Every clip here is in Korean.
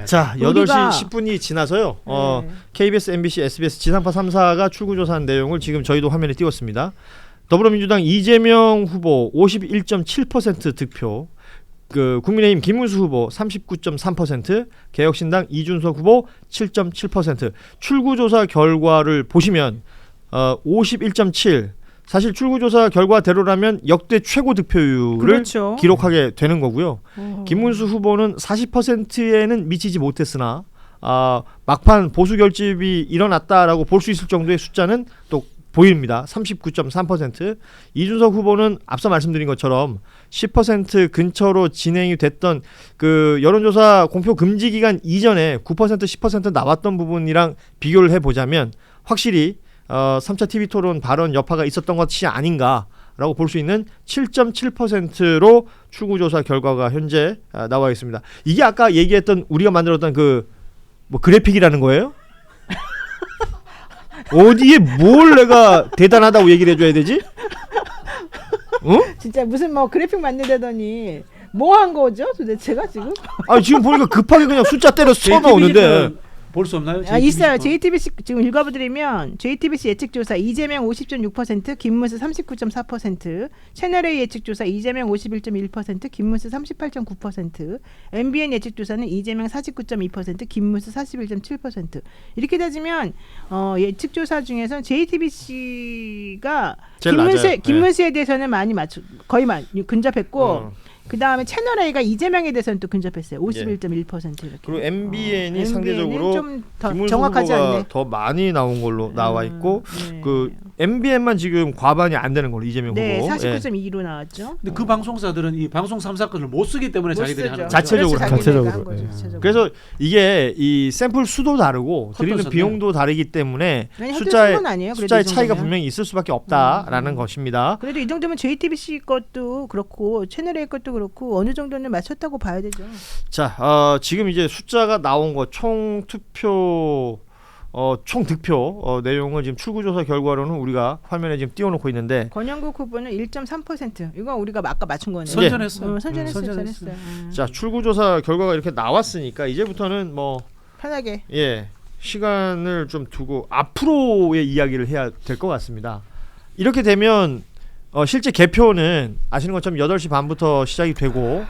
자, 8시 10분이 지나서요. KBS, MBC, SBS 지상파 3사가 출구조사한 내용을 지금 저희도 화면에 띄웠습니다. 더불어민주당 이재명 후보 51.7% 득표, 국민의힘 김문수 후보 39.3%, 개혁신당 이준석 후보 7.7%. 출구조사 결과를 보시면 51.7. 사실 출구조사 결과대로라면 역대 최고 득표율을 그렇죠. 기록하게 되는 거고요. 김문수 후보는 40%에는 미치지 못했으나 막판 보수 결집이 일어났다라고 볼 수 있을 정도의 숫자는 또 보입니다. 39.3%. 이준석 후보는 앞서 말씀드린 것처럼 10% 근처로 진행이 됐던 그 여론조사 공표 금지 기간 이전에 9% 10% 나왔던 부분이랑 비교를 해보자면 확실히 3차 TV토론 발언 여파가 있었던 것이 아닌가라고 볼 수 있는 7.7%로 출구조사 결과가 현재 나와 있습니다. 이게 아까 얘기했던 우리가 만들었던 뭐 그래픽이라는 거예요? 어디에 뭘 내가 대단하다고 얘기를 해줘야 되지? 어? 진짜 무슨 뭐 그래픽 만들다더니 뭐 한 거죠 도대체가 지금? 지금 보니까 급하게 그냥 숫자 때려 쳐 넣었는데 볼 수 없나요? 있어요. JTBC 지금 읽어드리면 JTBC 예측조사 이재명 50.6%, 김문수 39.4%, 채널A 예측조사 이재명 51.1%, 김문수 38.9%, MBN 예측조사는 이재명 49.2%, 김문수 41.7%. 이렇게 따지면 예측조사 중에서 JTBC가 김문수에 대해서는 많이 거의 근접했고 그 다음에 채널A가 이재명에 대해서는 또 근접했어요. 51.1% 이렇게. 그리고 MBN이 상대적으로 좀 더 김문수 정확하지 후보가 않네. 더 많이 나온 걸로 나와 있고 MBN만 지금 과반이 안 되는 걸로 이재명 네, 후보. 49.2로 나왔죠. 근데 그 방송사들은 이 방송 3사건을 못 쓰기 때문에 자기들이 하는 거죠. 자체적으로. 그래서 이게 이 샘플 수도 다르고 드리는 비용도 다르기 때문에 숫자의 차이가 분명히 있을 수밖에 없다라는 것입니다. 그래도 이 정도면 JTBC 것도 그렇고 채널A 것도 그렇고 어느 정도는 맞췄다고 봐야 되죠. 자, 지금 이제 숫자가 나온 거 총 투표 총 득표 내용을 지금 출구조사 결과로는 우리가 화면에 지금 띄워놓고 있는데 권영국 후보는 1.3%. 이거 우리가 아까 맞춘 거네요. 선전했어요. 선전했어요. 자, 출구조사 결과가 이렇게 나왔으니까 이제부터는 뭐 편하게 시간을 좀 두고 앞으로의 이야기를 해야 될 것 같습니다. 이렇게 되면 실제 개표는 아시는 것처럼 8시 반부터 시작이 되고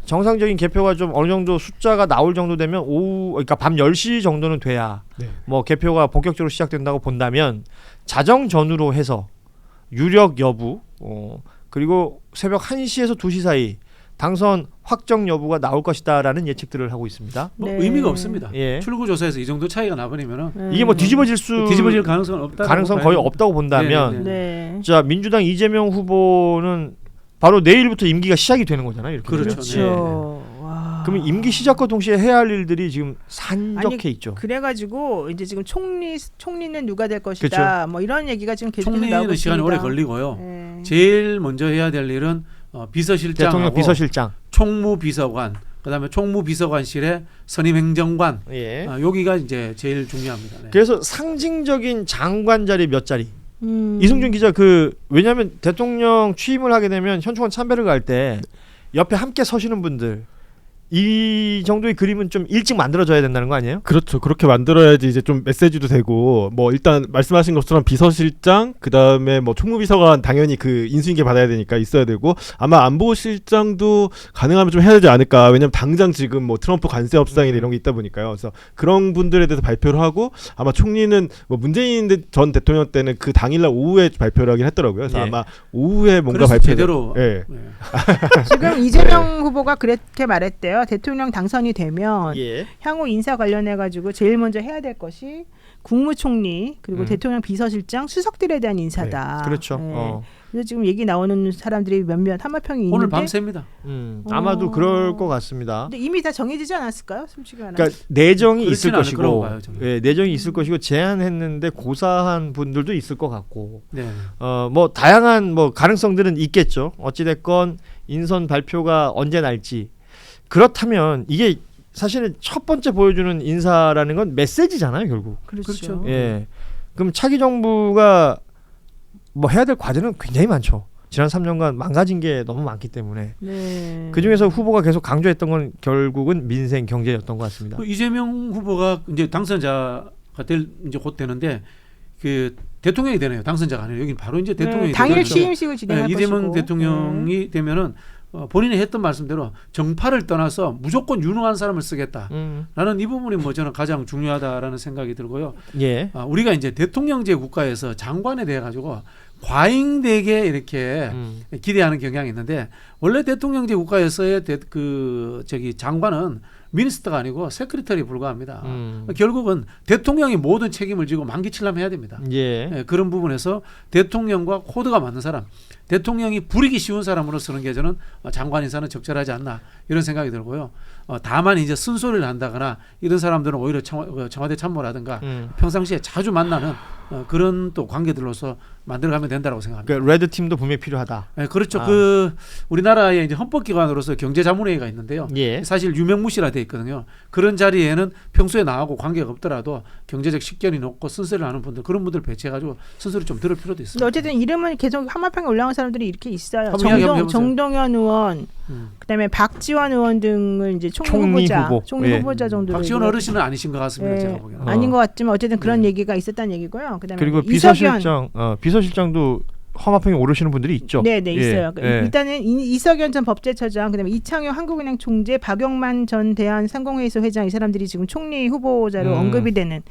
정상적인 개표가 좀 어느 정도 숫자가 나올 정도 되면 그러니까 밤 10시 정도는 돼야 뭐 개표가 본격적으로 시작된다고 본다면 자정 전후로 해서 유력 여부 그리고 새벽 1시에서 2시 사이 당선 확정 여부가 나올 것이다라는 예측들을 하고 있습니다. 뭐 의미가 없습니다. 출구조사에서 이 정도 차이가 나버리면은 이게 뭐 뒤집어질 가능성은 없다. 가능성 거의 없다고 본다면 자, 민주당 이재명 후보는 바로 내일부터 임기가 시작이 되는 거잖아요. 이렇게 그렇죠. 그러면 임기 시작과 동시에 해야 할 일들이 지금 산적해 있죠. 그래가지고 이제 지금 총리는 누가 될 것이다. 뭐 이런 얘기가 지금 계속 나오고 있습니다. 총리는 시간이 오래 걸리고요. 제일 먼저 해야 될 일은 비서실장하고 대통령 비서실장, 총무비서관, 그다음에 총무비서관실의 선임행정관. 여기가 이제 제일 중요합니다. 그래서 상징적인 장관 자리 몇 자리. 이승준 기자 왜냐하면 대통령 취임을 하게 되면 현충원 참배를 갈 때 옆에 함께 서시는 분들 이 정도의 그림은 좀 일찍 만들어져야 된다는 거 아니에요? 그렇죠. 그렇게 만들어야지 이제 좀 메시지도 되고 뭐 일단 말씀하신 것처럼 비서실장 그다음에 뭐 총무비서관 당연히 인수인계 받아야 되니까 있어야 되고 아마 안보실장도 가능하면 좀 해야 되지 않을까. 왜냐면 당장 지금 뭐 트럼프 관세 협상이나 이런 게 있다 보니까요. 그래서 그런 분들에 대해서 발표를 하고 아마 총리는 뭐 문재인 전 대통령 때는 그 당일날 오후에 발표를 하긴 했더라고요. 그래서 아마 오후에 뭔가 발표 제대로 지금 이재명 후보가 그렇게 말했대요. 대통령 당선이 되면 향후 인사 관련해 가지고 제일 먼저 해야 될 것이 국무총리 그리고 대통령 비서실장 수석들에 대한 인사다. 그렇죠. 그래서 지금 얘기 나오는 사람들이 몇몇 한마평이 있는데 오늘 밤새입니다. 아마도 그럴 것 같습니다. 근데 이미 다 정해지지 않았을까요? 솔직히 말하면. 그러니까 내정이 있을 것이고, 내정이 있을 것이고 제안했는데 고사한 분들도 있을 것 같고, 뭐 다양한 뭐 가능성들은 있겠죠. 어찌 됐건 인선 발표가 언제 날지. 그렇다면 이게 사실은 첫 번째 보여주는 인사라는 건 메시지잖아요, 결국. 그렇죠. 그럼 차기 정부가 뭐 해야 될 과제는 굉장히 많죠. 지난 3년간 망가진 게 너무 많기 때문에 네. 그 중에서 후보가 계속 강조했던 건 결국은 민생 경제였던 것 같습니다. 이재명 후보가 이제 당선자가 이제 곧 되는데 그 대통령이 되네요. 당선자가 아니에요. 여기는 바로 이제 대통령이 당일 되겠죠. 취임식을 진행할 이재명 것이고. 대통령이 되면은 본인이 했던 말씀대로 정파를 떠나서 무조건 유능한 사람을 쓰겠다라는 이 부분이 뭐 저는 가장 중요하다라는 생각이 들고요. 예. 우리가 이제 대통령제 국가에서 장관에 대해 가지고 과잉되게 이렇게 기대하는 경향이 있는데 원래 대통령제 국가에서의 장관은 미니스터가 아니고 세크리터리에 불과합니다. 결국은 대통령이 모든 책임을 지고 만기칠람 해야 됩니다. 예. 그런 부분에서 대통령과 코드가 맞는 사람, 대통령이 부리기 쉬운 사람으로 쓰는 게 저는 장관 인사는 적절하지 않나 이런 생각이 들고요. 다만 이제 쓴소리를 한다거나 이런 사람들은 오히려 청와대 참모라든가 평상시에 자주 만나는 그런 또 관계들로서 만들어가면 된다고 생각합니다. 그러니까 레드 팀도 분명히 필요하다. 네, 그렇죠. 그 우리나라의 이제 헌법기관으로서 경제자문회의가 있는데요. 예. 사실 유명무실화 돼 있거든요. 그런 자리에는 평소에 나하고 관계가 없더라도 경제적 식견이 높고 쓴소리를 하는 분들 그런 분들 배치해가지고 쓴소리 좀 들을 필요도 있습니다. 근데 어쨌든 이름은 계속 한마평에 올라온 사람들이 이렇게 있어요. 한번 이야기 한번 해보세요. 정동현 의원, 그다음에 박지원 의원 등을 이제 총리 후보자 정도로. 박지원 어르신은 아니신 것 같습니다. 제가 보기에는. 아닌 것 같지만 어쨌든 그런 얘기가 있었다는 얘기고요. 그다음에 그리고 비서실장도 험합평에 오르시는 분들이 있죠. 네, 있어요. 예. 일단은 이석연 전 법제처장, 그다음에 이창효 한국은행 총재, 박영만 전 대한상공회의소 회장 이 사람들이 지금 총리 후보자로 언급이 되는.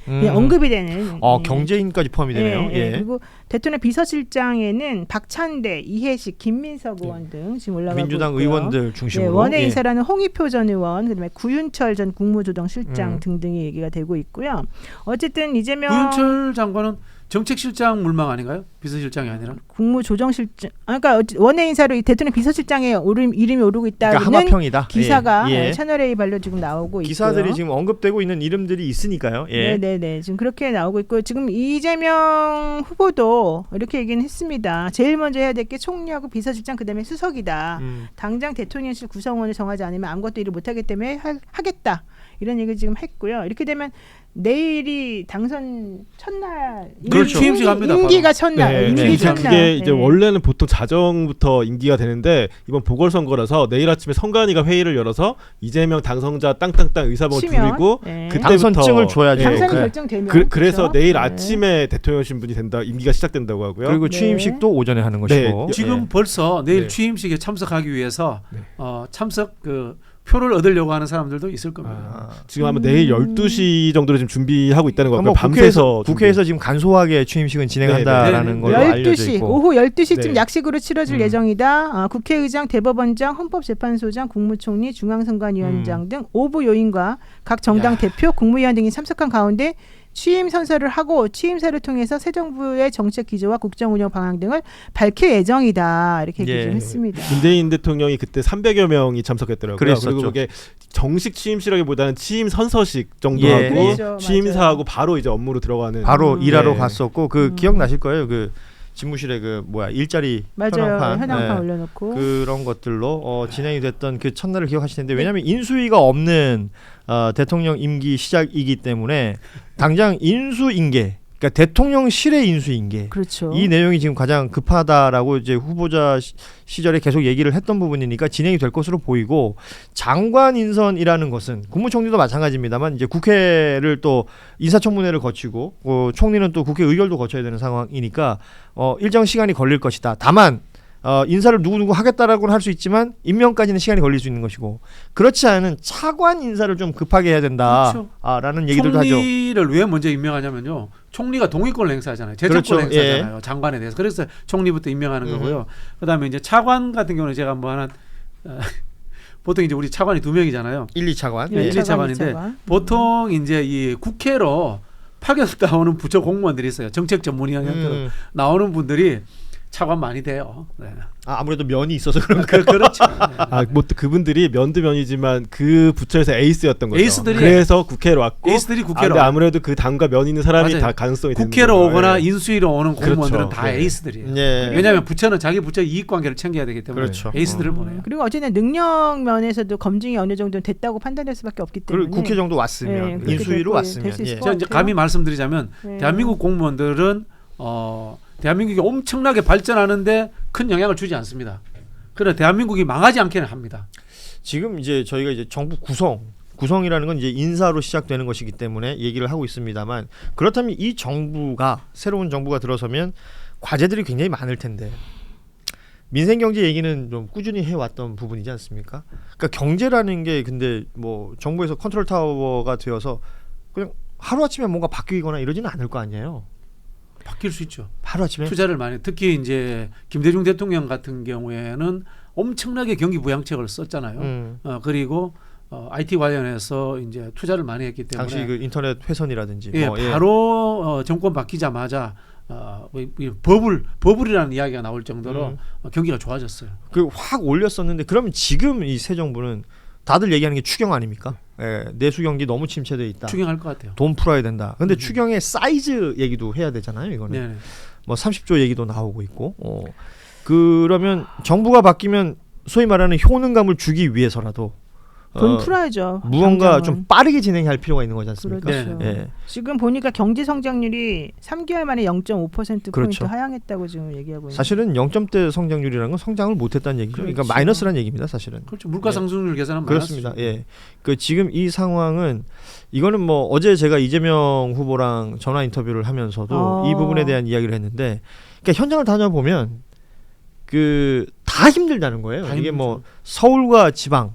경제인까지 포함이 되네요. 예. 그리고 대통령 비서실장에는 박찬대, 이해식, 김민석 의원 등 지금 올라가고 민주당 있고요. 의원들 중심으로. 원외 인사라는 홍익표 전 의원, 그다음에 구윤철 전 국무조정실장 등등이 얘기가 되고 있고요. 어쨌든 이재명 구윤철 장관은 정책실장 물망 아닌가요? 비서실장이 아니라 국무조정실장. 그러니까 원외 인사로 이 대통령 비서실장에 이름이 오르고 있다는 그러니까 함합평이다. 기사가 예. 채널A 발로 지금 나오고 있고요. 기사들이 지금 언급되고 있는 이름들이 있으니까요. 예. 네네네. 지금 그렇게 나오고 있고 지금 이재명 후보도 이렇게 얘기는 했습니다. 제일 먼저 해야 될 게 총리하고 비서실장 그다음에 수석이다. 당장 대통령실 구성원을 정하지 않으면 아무것도 일을 못하기 때문에 하겠다. 이런 얘기를 지금 했고요. 이렇게 되면 내일이 당선 첫날 그렇죠. 취임식 합니다. 임기가 첫날. 임기 첫날. 그게 이제 원래는 보통 자정부터 임기가 되는데 이번 보궐선거라서 내일 아침에 선관위가 회의를 열어서 이재명 당선자 땅땅땅 의사봉을 두르고 그때부터 당선증을 줘야죠. 당선이 네. 결정되면 그래서 내일 아침에 대통령 신분이 된다. 임기가 시작된다고 하고요. 그리고 취임식도 오전에 하는 것이고. 지금 벌써 내일 취임식에 참석하기 위해서 참석 표를 얻으려고 하는 사람들도 있을 겁니다. 지금 아마 내일 12시 정도로 지금 준비하고 있다는 거 같고요. 밤새서 국회에서 지금 간소하게 취임식은 진행한다라는 걸로 알려져 있고. 오후 12시쯤 약식으로 치러질 예정이다. 국회의장, 대법원장, 헌법재판소장, 국무총리, 중앙선관위원장 등 5부 요인과 각 정당 대표, 국무위원 등이 참석한 가운데 취임 선서를 하고 취임사를 통해서 새 정부의 정책 기조와 국정 운영 방향 등을 밝힐 예정이다. 이렇게 얘기 좀 했습니다. 문재인 대통령이 그때 300여 명이 참석했더라고요. 그랬었죠. 그리고 그게 정식 취임식이라기보다는 취임 선서식 정도 예. 하고 그렇죠. 취임사하고 바로 이제 업무로 들어가는 바로 일하러 갔었고 기억나실 거예요. 그 집무실에 일자리 현황판 올려놓고 그런 것들로 진행이 됐던 그 첫날을 기억하실 텐데 왜냐하면 인수위가 없는 대통령 임기 시작이기 때문에 당장 인수인계 그러니까 대통령실의 인수인계 그렇죠. 이 내용이 지금 가장 급하다라고 이제 후보자 시절에 계속 얘기를 했던 부분이니까 진행이 될 것으로 보이고 장관 인선이라는 것은 국무총리도 마찬가지입니다만 이제 국회를 또 인사청문회를 거치고 총리는 또 국회 의결도 거쳐야 되는 상황이니까 일정 시간이 걸릴 것이다. 다만 인사를 누구누구 하겠다라고는 할 수 있지만 임명까지는 시간이 걸릴 수 있는 것이고 그렇지 않은 차관 인사를 좀 급하게 해야 된다라는 그렇죠. 얘기들도 하죠. 총리를 왜 먼저 임명하냐면요. 총리가 동의권을 행사하잖아요. 제청권을 행사하잖아요. 장관에 대해서. 그래서 총리부터 임명하는 거고요. 그다음에 이제 차관 같은 경우는 제가 보통 이제 우리 차관이 2명이잖아요. 1, 2차관. 1, 2차관인데 보통 이제 이 국회로 파견 나오는 부처 공무원들이 있어요. 정책 전문위원으로 나오는 분들이 차관 많이 돼요. 네. 아무래도 면이 있어서 그런가요? 그렇죠. 뭐 또 그분들이 면도 면이지만 그 부처에서 에이스였던 거죠. 에이스들이 그래서 국회로 왔고 에이스들이 국회로 근데 아무래도 그 당과 면 있는 사람이 맞아요. 다 가능성이 국회로 되는 오거나 인수위로 오는 공무원들은 그렇죠. 다 에이스들이에요. 네. 왜냐하면 부처는 자기 부처 이익관계를 챙겨야 되기 때문에 그렇죠. 에이스들을 보내요. 그리고 어쨌든 능력 면에서도 검증이 어느 정도 됐다고 판단될 수밖에 없기 때문에 국회 정도 왔으면 인수위로 왔으면 될수 있을 것 제가 이제 같아요. 감히 말씀드리자면 네. 대한민국 공무원들은 대한민국이 엄청나게 발전하는데 큰 영향을 주지 않습니다. 그러나 대한민국이 망하지 않게는 합니다. 지금 이제 저희가 이제 정부 구성이라는 건 이제 인사로 시작되는 것이기 때문에 얘기를 하고 있습니다만, 그렇다면 이 정부가, 새로운 정부가 들어서면 과제들이 굉장히 많을 텐데, 민생 경제 얘기는 좀 꾸준히 해왔던 부분이지 않습니까? 그러니까 경제라는 게 근데 뭐 정부에서 컨트롤 타워가 되어서 그냥 하루아침에 뭔가 바뀌거나 이러지는 않을 거 아니에요. 바뀔 수 있죠. 하루아침에 투자를 많이, 특히 이제 김대중 대통령 같은 경우에는 엄청나게 경기 부양책을 썼잖아요. 그리고 IT 관련해서 이제 투자를 많이 했기 때문에 당시 그 인터넷 회선이라든지 예, 바로 정권 바뀌자마자 버블이라는 이야기가 나올 정도로 경기가 좋아졌어요. 그 확 올렸었는데, 그러면 지금 이 새 정부는 다들 얘기하는 게 추경 아닙니까? 예, 내수 경기 너무 침체돼 있다. 추경할 것 같아요. 돈 풀어야 된다. 근데 추경의 사이즈 얘기도 해야 되잖아요. 이거는 네네. 뭐 30조 얘기도 나오고 있고. 그러면 정부가 바뀌면 소위 말하는 효능감을 주기 위해서라도 돈 풀어야죠. 무언가 당장은. 좀 빠르게 진행할 필요가 있는 거지 않습니까? 그렇죠. 예. 지금 보니까 경제 성장률이 3개월 만에 0.5% 그렇죠. 포인트 하향했다고 지금 얘기하고 있는. 사실은 0점대 성장률이라는 건 성장을 못했다는 얘기죠. 그러니까 그렇죠. 마이너스라는 얘기입니다, 사실은. 그렇죠. 물가 상승률 계산하면 그렇습니다. 많았죠. 예. 그 지금 이 상황은, 이거는 뭐 어제 제가 이재명 후보랑 전화 인터뷰를 하면서도 이 부분에 대한 이야기를 했는데, 그러니까 현장을 다녀보면 그 다 힘들다는 거예요. 다 이게 힘들죠. 뭐 서울과 지방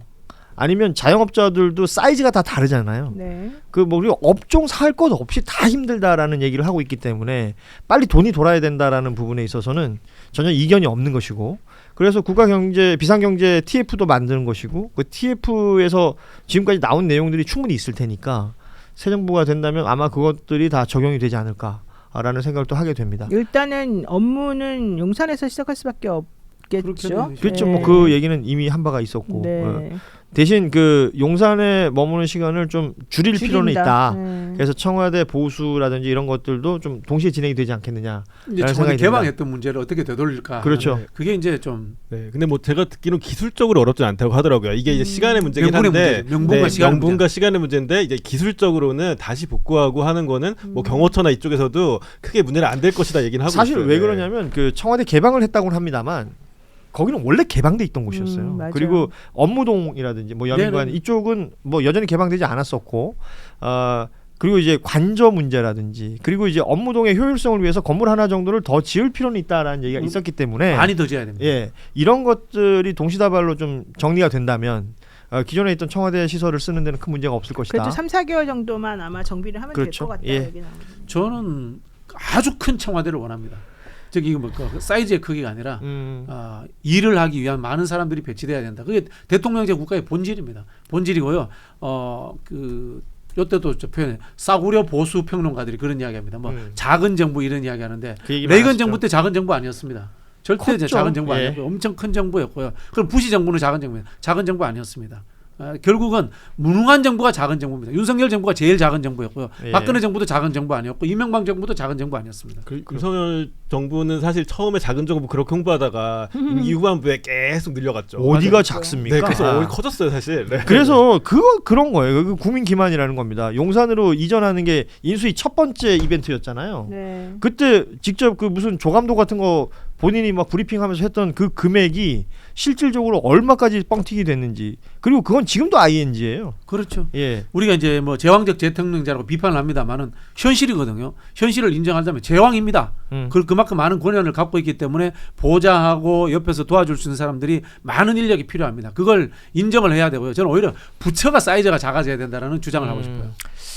아니면 자영업자들도 사이즈가 다 다르잖아요. 네. 그 뭐 우리 업종 살 것 없이 다 힘들다라는 얘기를 하고 있기 때문에 빨리 돈이 돌아야 된다라는 부분에 있어서는 전혀 이견이 없는 것이고, 그래서 국가경제 비상경제 TF도 만드는 것이고, 그 TF에서 지금까지 나온 내용들이 충분히 있을 테니까 새 정부가 된다면 아마 그것들이 다 적용이 되지 않을까라는 생각을 또 하게 됩니다. 일단은 업무는 용산에서 시작할 수밖에 없겠죠. 그렇겠네요. 그렇죠. 네. 뭐 그 얘기는 이미 한 바가 있었고, 네. 대신 그 용산에 머무는 시간을 좀 줄일 필요는 줄인다. 있다. 네. 그래서 청와대 보수라든지 이런 것들도 좀 동시에 진행이 되지 않겠느냐. 이제 라는 청와대 생각이 개방했던 문제를 어떻게 되돌릴까? 그렇죠. 하는 그게 이제 좀 네, 근데 뭐 제가 듣기로는 기술적으로 어렵지 않다고 하더라고요. 이게 이제 시간의 문제긴 명분의 한데, 문제죠. 명분과 시간의 명분과 시간의 문제인데, 이제 기술적으로는 다시 복구하고 하는 거는 뭐 경호처나 이쪽에서도 크게 문제는 안 될 것이다 얘기는 하고 사실 있어요. 왜 네. 그러냐면 그 청와대 개방을 했다고는 합니다만 거기는 원래 개방돼 있던 곳이었어요. 맞아요. 그리고 업무동이라든지 뭐 여민관 네네. 이쪽은 뭐 여전히 개방되지 않았었고, 그리고 이제 관저 문제라든지, 그리고 이제 업무동의 효율성을 위해서 건물 하나 정도를 더 지을 필요는 있다라는 얘기가 있었기 때문에 많이 더 지어야 됩니다. 예, 이런 것들이 동시다발로 좀 정리가 된다면 기존에 있던 청와대 시설을 쓰는 데는 큰 문제가 없을 것이다. 그렇죠. 3-4개월 정도만 아마 정비를 하면 그렇죠. 될 것 같다. 예. 얘기는 합니다. 저는 아주 큰 청와대를 원합니다. 저기 뭐 그 사이즈의 크기가 아니라 일을 하기 위한 많은 사람들이 배치돼야 된다. 그게 대통령제 국가의 본질입니다. 본질이고요. 그 이때도 저 표현 싸구려 보수 평론가들이 그런 이야기합니다. 뭐 작은 정부 이런 이야기하는데 그 얘기 레이건 많았죠. 정부 때 작은 정부 아니었습니다. 절대 컸죠. 작은 정부 예. 아니었고요. 엄청 큰 정부였고요. 그럼 부시 정부는 작은 정부 아니었습니다. 결국은 무능한 정부가 작은 정부입니다. 윤석열 정부가 제일 작은 정부였고요. 예. 박근혜 정부도 작은 정부 아니었고 이명박 정부도 작은 정부 아니었습니다. 윤석열 정부는 사실 처음에 작은 정부 그렇게 홍보하다가 임기 후반부에 계속 늘려갔죠. 어디가 맞아요. 작습니까? 네, 그래서 아. 커졌어요 사실. 네. 그래서 그런 거예요. 그 국민 기만이라는 겁니다. 용산으로 이전하는 게 인수위 첫 번째 이벤트였잖아요. 네. 그때 직접 그 무슨 조감도 같은 거 본인이 막 브리핑하면서 했던 그 금액이 실질적으로 얼마까지 뻥튀기 됐는지, 그리고 그건 지금도 ING예요. 그렇죠. 예. 우리가 이제 뭐 제왕적 대통령제라고 비판을 합니다만은 현실이거든요. 현실을 인정한다면 제왕입니다. 그만큼 많은 권한을 갖고 있기 때문에 보좌하고 옆에서 도와줄 수 있는 사람들이 많은 인력이 필요합니다. 그걸 인정을 해야 되고요. 저는 오히려 부처가 사이즈가 작아져야 된다는 주장을 하고 싶어요.